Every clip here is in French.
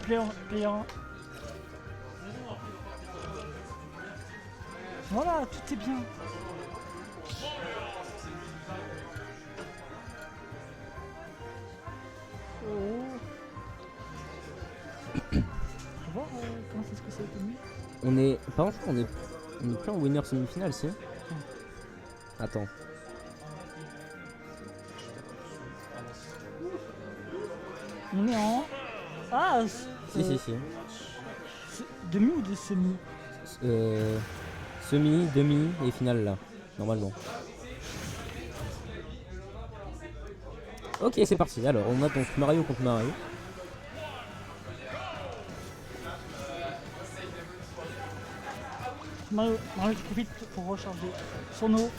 player 1. Voilà, tout est bien. Oh. On va voir comment c'est ce que ça a été mis. On est. Par contre, on est plus en winner semi-finale, si. Attends. On est en. Ah Si. Demi ou de semi? Semi, demi et finale là, normalement. Ok, c'est parti. Alors, on a donc Mario contre Mario. Mario qui profite pour recharger son eau.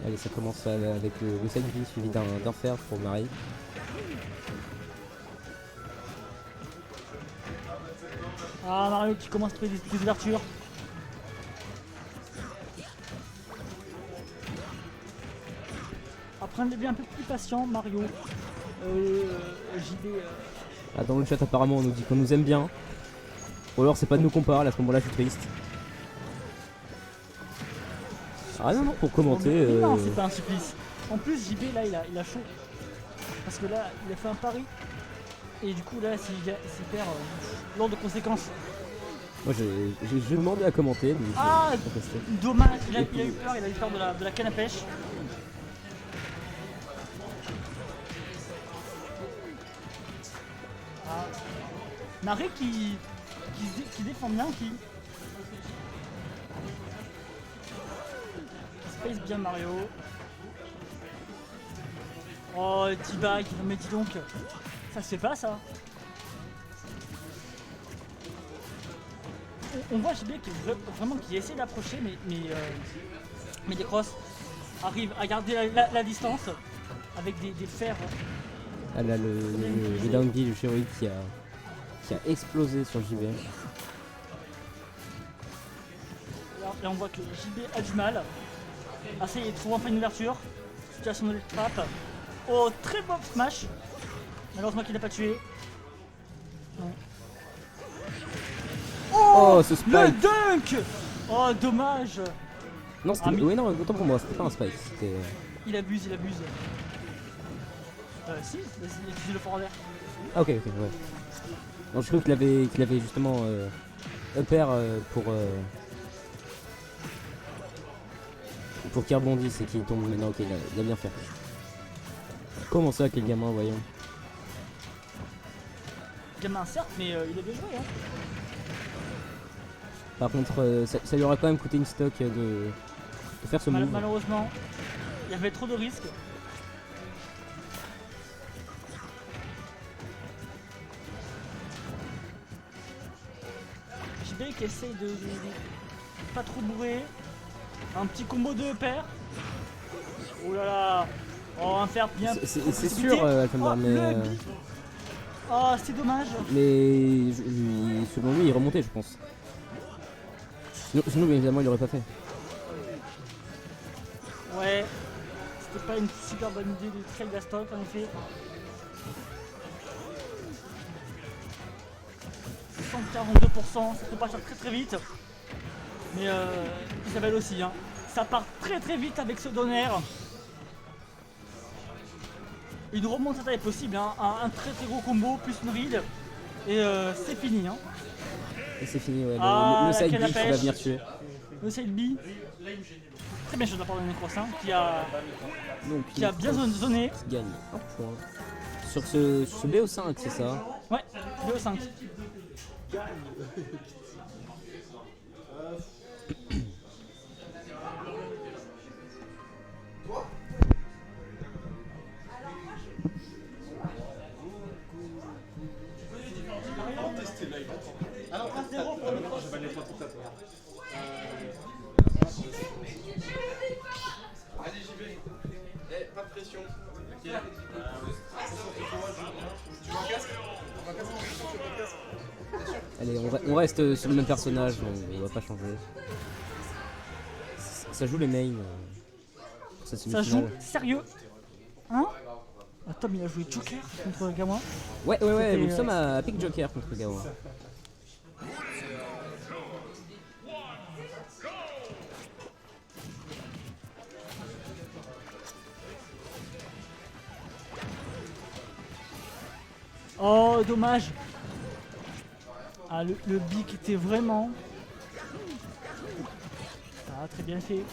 Allez, ça commence avec le side B suivi d'un fer pour Mario. Ah, Mario qui commence à trouver des ouvertures. Après, on est bien un peu plus patient, Mario. JB. Ah, dans le chat, apparemment, on nous dit qu'on nous aime bien. Ou alors, c'est pas de nous qu'on parle, à ce moment-là, je suis triste. Ah non, pour commenter. Non, c'est pas un supplice. En plus, JB, là, il a chaud. Parce que là, il a fait un pari. Et du coup, là, s'il perd, lourd de conséquences. Moi, j'ai demandé à commenter. Mais ah, dommage, il a eu peur, de la canne à pêche. Ah. Marie qui défend bien, qui space bien Mario. Oh, T-Bag, mais dis donc, ça se fait pas ça. On voit JB qui essaie d'approcher, mais les crosses arrivent à garder la distance avec des fers. Ah là, le down B, le Shéroïde qui a explosé sur JB. Là on voit que JB a du mal. Ah ça y est, il trouve enfin une ouverture. Situation de trap. Oh, très bon smash. Malheureusement qu'il n'a pas tué. Non. Oh, ce spike. Le dunk. Oh, dommage. Non, c'était... Oui, non, autant pour moi, c'était pas un spike. C'était... Il abuse. Si, il le forward. Ah, ok, ouais. Non, je trouve qu'il avait justement upper pour qu'il rebondisse et qu'il tombe. Mais non, ok, il a bien fait. Comment ça, quel gamin, voyons. Gamin, certes, mais il a bien joué. Hein. Par contre, ça lui aurait quand même coûté une stock de faire ce move. Malheureusement, il y avait trop de risques. JB qui essaye de pas trop bourrer. Un petit combo de paires. Oh là là. Oh, un fer bien. C'est sûr, Alphambar, mais... Oh, c'est dommage. Mais selon lui, il remontait, je pense. Sinon, bien évidemment, il l'aurait pas fait. Ouais, c'était pas une super bonne idée de trade la stock en effet. 142%, ça peut partir très vite. Mais Isabelle aussi, hein. Ça part très vite avec ce donner. Une remontada est possible, hein. Un très gros combo plus une read. Et c'est fini. Hein. Et c'est fini, ouais. Ah, le side B qui va venir tuer. Le side B. Très bien joué de la part de Necros, hein, qui a bien zoné. Qui gagne un point. Sur ce BO5, c'est ça? Ouais, BO5. Alors, 1-0 pour le cross. Allez, j'y vais. Pas de pression. Ok. Tu veux un casque? Allez, on reste sur le même personnage, on va pas changer. Ça joue les mains. Ça joue sérieux? Hein? Tom il a joué Joker contre Gawa. Ouais, C'était, nous sommes à Pick Joker contre Gawa. Oh, dommage. Ah, le bic était vraiment... Ah, très bien fait.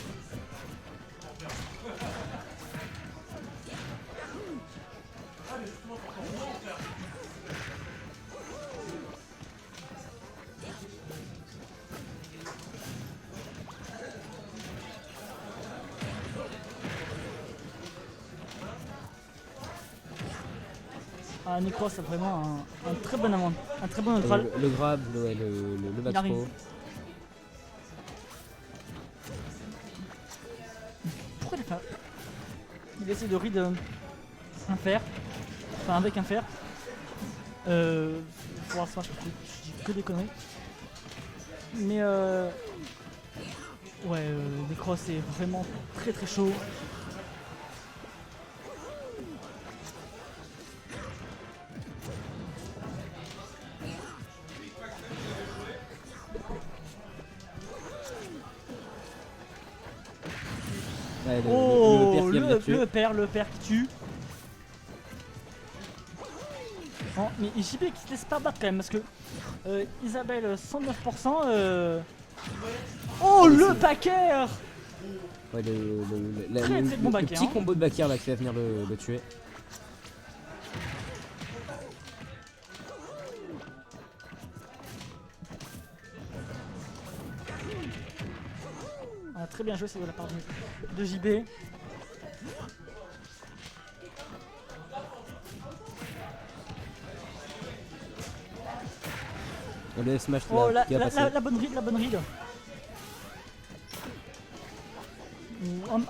Ah, Necros a vraiment un très bon avant, un très bon neutral. Le grab, le back arrive. throw. Pourquoi il a fait il essaie de read un fer. Enfin avec un fer. Faut voir ça, je dis que des conneries. Mais ouais, Necros est vraiment très très chaud. Ouais, Oh, le père qui vient de tuer. le père qui tue. Bon, mais JB qui se laisse pas battre quand même parce que Isabelle 109%. Oh, le backer. Ouais, Très, très bon backer, petit hein. combo de backer là qui va venir le tuer. Ah, très bien joué, c'est de la part de JB. Et le smash Oh, là, qui va passer. la bonne read, la bonne read.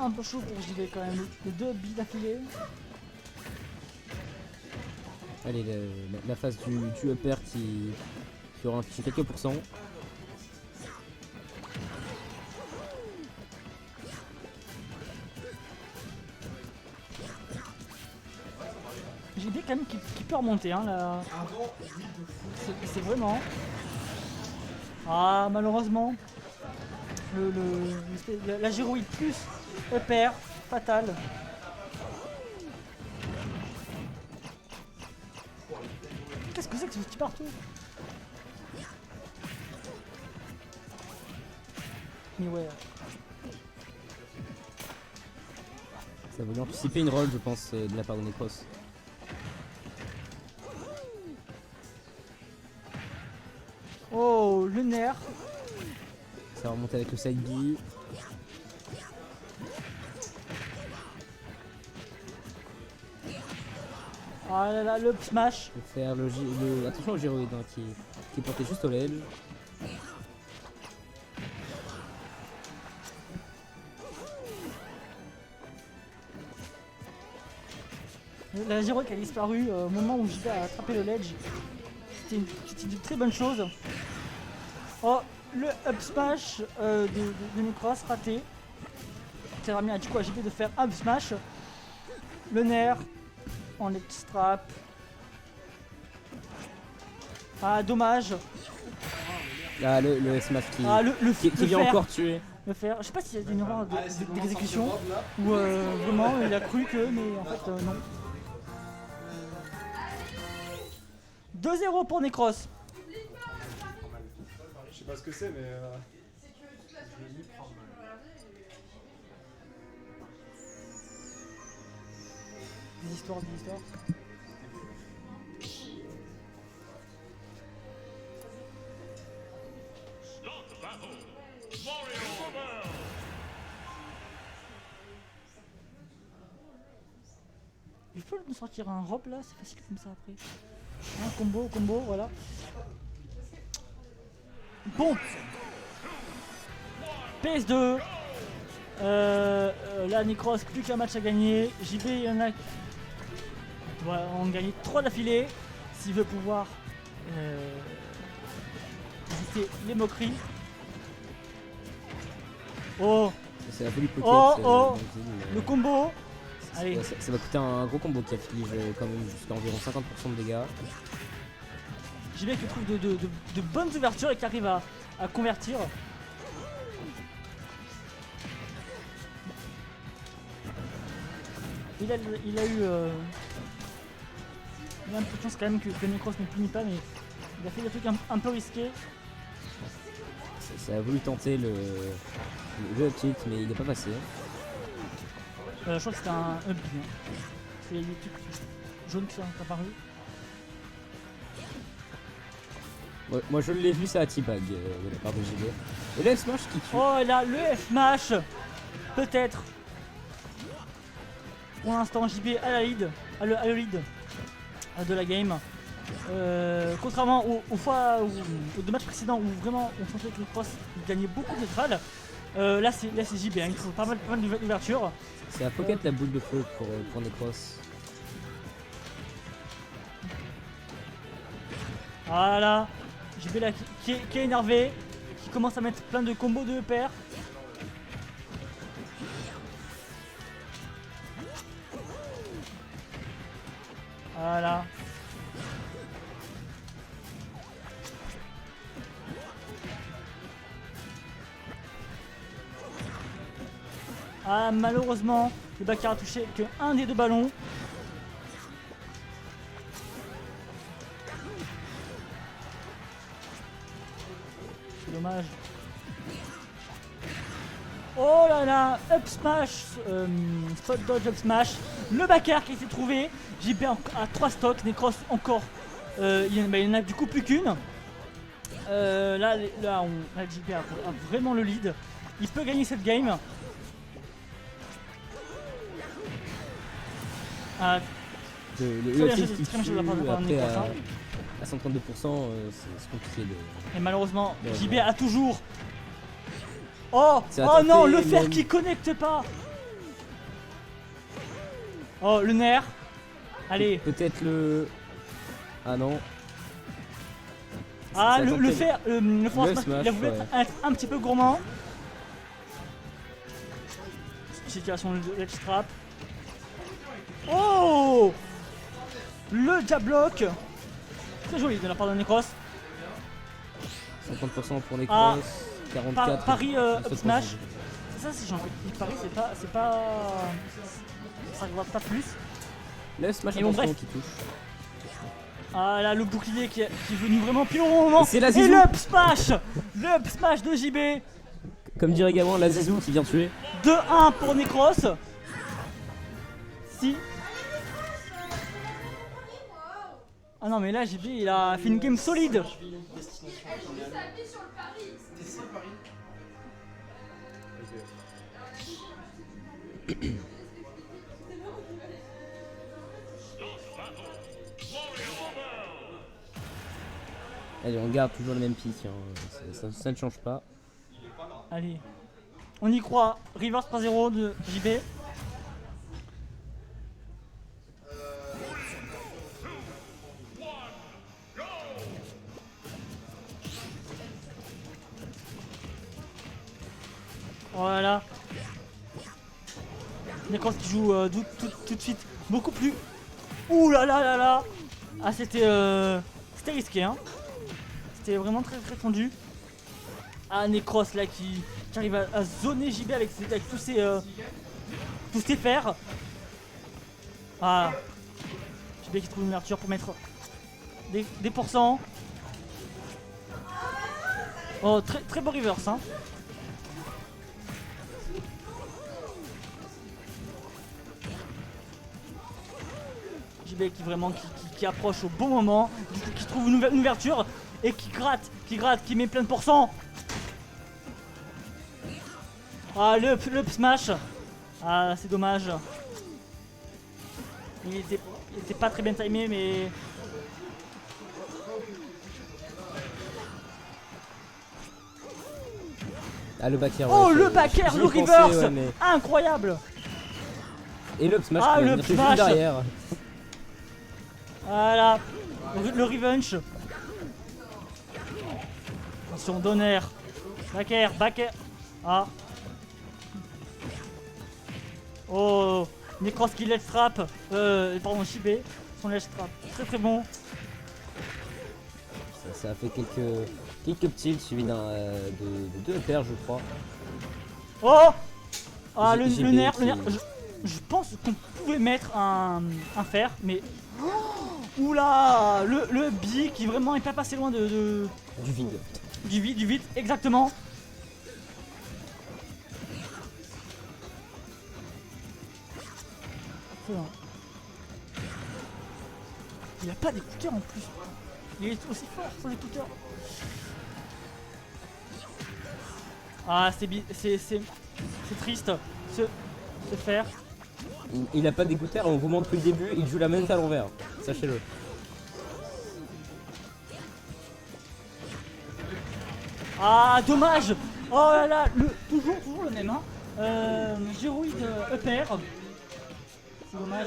Un peu chaud pour JB quand même. Les deux billes d'affilée. Allez, la phase du upper qui aura affiché quelques pourcents. JB quand même qui peut remonter hein, là. C'est vraiment. Ah, malheureusement. La gyroïde plus upper, fatal. Qu'est-ce que c'est que ce petit partout? Mais ouais. Ça voulait anticiper une roll, je pense, de la part de Necros. Oh, le nerf. Ça va remonter avec le side B. Ah là là, le smash. Je vais faire attention au gyroïde hein, qui est porté juste au ledge. La gyroïde qui a disparu au moment où j'étais à attraper le ledge. C'était une très bonne chose. Oh, le up smash de Necros raté. Ça va bien du coup à JP de faire up smash. Le nerf en extrap. Ah, dommage. Ah, le smash Ah, qui vient fer. encore tuer. Le fer. Je sais pas s'il y a une erreur Allez, c'est bon, d'exécution on se drop, là. ou vraiment il a cru que, mais en fait non. 2-0 pour Necros. Je sais pas ce que c'est, mais. Des histoires. Il faut nous sortir un robe là, c'est facile comme ça après. Un combo, voilà. Bon. PS2. Là, Necros, plus qu'un match à gagner. JB, il y en a qui doit en gagner 3 d'affilée s'il veut pouvoir éviter les moqueries. Oh, C'est la folie pocket. Oh, dans oh. le deal, le combo. Allez. Ça va coûter un gros combo qui afflige quand même jusqu'à environ 50% de dégâts. JB qui trouve de bonnes ouvertures et qui arrive à convertir. Il a eu il a un peu de chance quand même que Necros ne punit pas, mais il a fait des trucs un peu risqués. Ça a voulu tenter le up tilt, mais il n'est pas passé. Je crois que c'était un up. C'est les trucs jaunes qui sont apparus. Ouais, moi je l'ai vu ça à T-Bag de la part de JB. Et là, Smash qui tue. Oh là, le F-Smash. Peut-être. Pour l'instant, JB à la lead, à le lead de la game. Contrairement aux fois aux deux matchs précédents où vraiment on sentait que Necros gagnait beaucoup de neutrales, là c'est JB, hein, il trouve pas mal d'ouverture. C'est à pocket la boule de feu pour Necros. Voilà, JB là qui est énervé, qui commence à mettre plein de combos de paires. Voilà. Ah, malheureusement, le Bakar a touché que un des deux ballons. C'est dommage. Oh là là, up smash, spot dodge, up smash. Le Bakar qui s'est trouvé. JB à 3 stocks, Necros encore. Il en a du coup plus qu'une. Là, JB a vraiment le lead. Il peut gagner cette game. Le bien tilt joué, qui très bien tue joué de la part de après Necros, hein. à 132%, c'est compliqué de... Et malheureusement, Ouais, JB ouais. a toujours. Oh, C'est à oh non, tenter, le fer même. qui connecte pas. Oh, le nerf. Allez. Peut-être le... Ah non. Ah, Ça le tentait. fer, le force Le smash, smash, il a voulu ouais. être un petit peu gourmand. Situation de ledge trap. Oh, le jab block. Très joli de la part de Necros. 50% pour Necros, Ah, 44%. Paris pour up Necros. smash. C'est ça, c'est gentil. Paris, c'est pas. Ça ne va pas plus. Le smash Et bon, attention bref. qui touche. Ah là, le bouclier qui est venu vraiment pile au bon moment. C'est la Et zizou. le up smash. Le up smash de JB. Comme dirait Gamin, la Zizou qui vient tuer. 2-1 pour Necros. Si. Ah non mais là JB il a fait une game solide. Allez, on garde toujours le même pic, hein. Ça ne change pas. Allez. On y croit. Reverse 3-0 de JB. Voilà. Necros qui joue tout de suite beaucoup plus. Ouh là là là là. Ah c'était risqué hein. C'était vraiment très très tendu. Ah Necros là qui arrive à zoner JB avec tous ses fers. Ah JB qui trouve une ouverture pour mettre des pourcents. Oh très très beau reverse hein. JB qui approche au bon moment, qui trouve une ouverture et qui gratte, qui met plein de pourcents. Ah le up smash. Ah c'est dommage. Il était pas très bien timé mais. Ah, le backer. Oh ouais, le j'y backer, le pensais, reverse ouais, mais- incroyable. Et le up smash Ah, qui va le venir up juste smash. derrière. Voilà. Le revenge. Attention Donner. Backer. Ah. Oh. Necros qui ledge trap, pardon, JB, son ledge trap, très très bon. Ça a fait quelques petits suivis de 2 paires, je crois. Oh ah, le JB nerf, qui- je pense qu'on pouvait mettre un fer, mais... Oh, oula, le B qui vraiment est pas passé loin Du vide. du vide, exactement. Excellent. Il a pas d'écouteurs en plus. Il est aussi fort sans écouteurs. Ah, c'est triste. Ce fer. Il a pas d'écouteurs, on vous montre depuis le début, il joue la manette à l'envers. Sachez-le. Ah, dommage. Oh là là, toujours le même. Hein. Giroud upper. C'est dommage.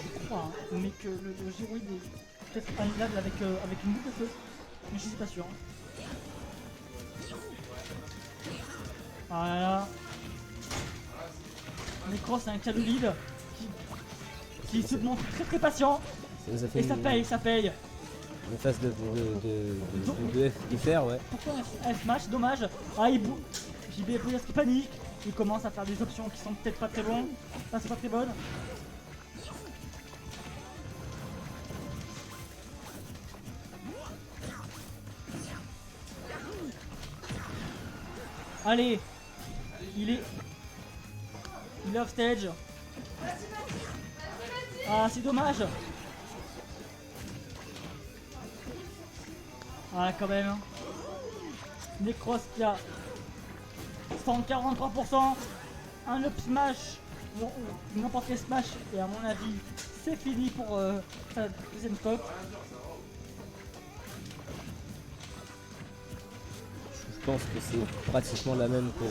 Je crois, hein, mais que le Giroud est peut-être annulable avec une boule de feu. Mais je suis pas sûr. Ah là là. Necros c'est un Kalolid qui se montre très patient. Ça nous a fait Et ça paye. une phase de FR, ouais. Pourquoi un F-match? Dommage. Ah, JB Poyas qui panique. Il commence à faire des options qui sont peut-être pas très bonnes. Enfin, c'est pas très bonne. Allez. Il est off stage. Ah, c'est dommage. Ah, quand même. Necros qui a 143%. Un up smash. Bon, n'importe quel smash. Et à mon avis, c'est fini pour sa deuxième stock. Je pense que c'est pratiquement la même pour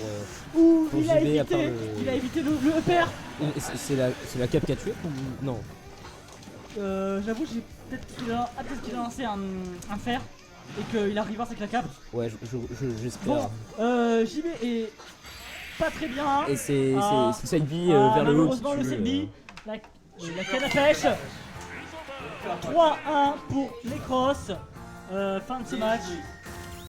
Ouh, pour il a JB, à part évité, le- il a évité le upper. C'est la cap qui a tué ou non? J'avoue, peut-être qu'il a lancé un fer et qu'il arrive avec la cape. Ouais, j'espère. Bon, JB est pas très bien. Et c'est Ah. side B Ah, vers le haut qui malheureusement, tue, le CB, la canne à pêche. 3-1 pour Necros. Fin de ce match.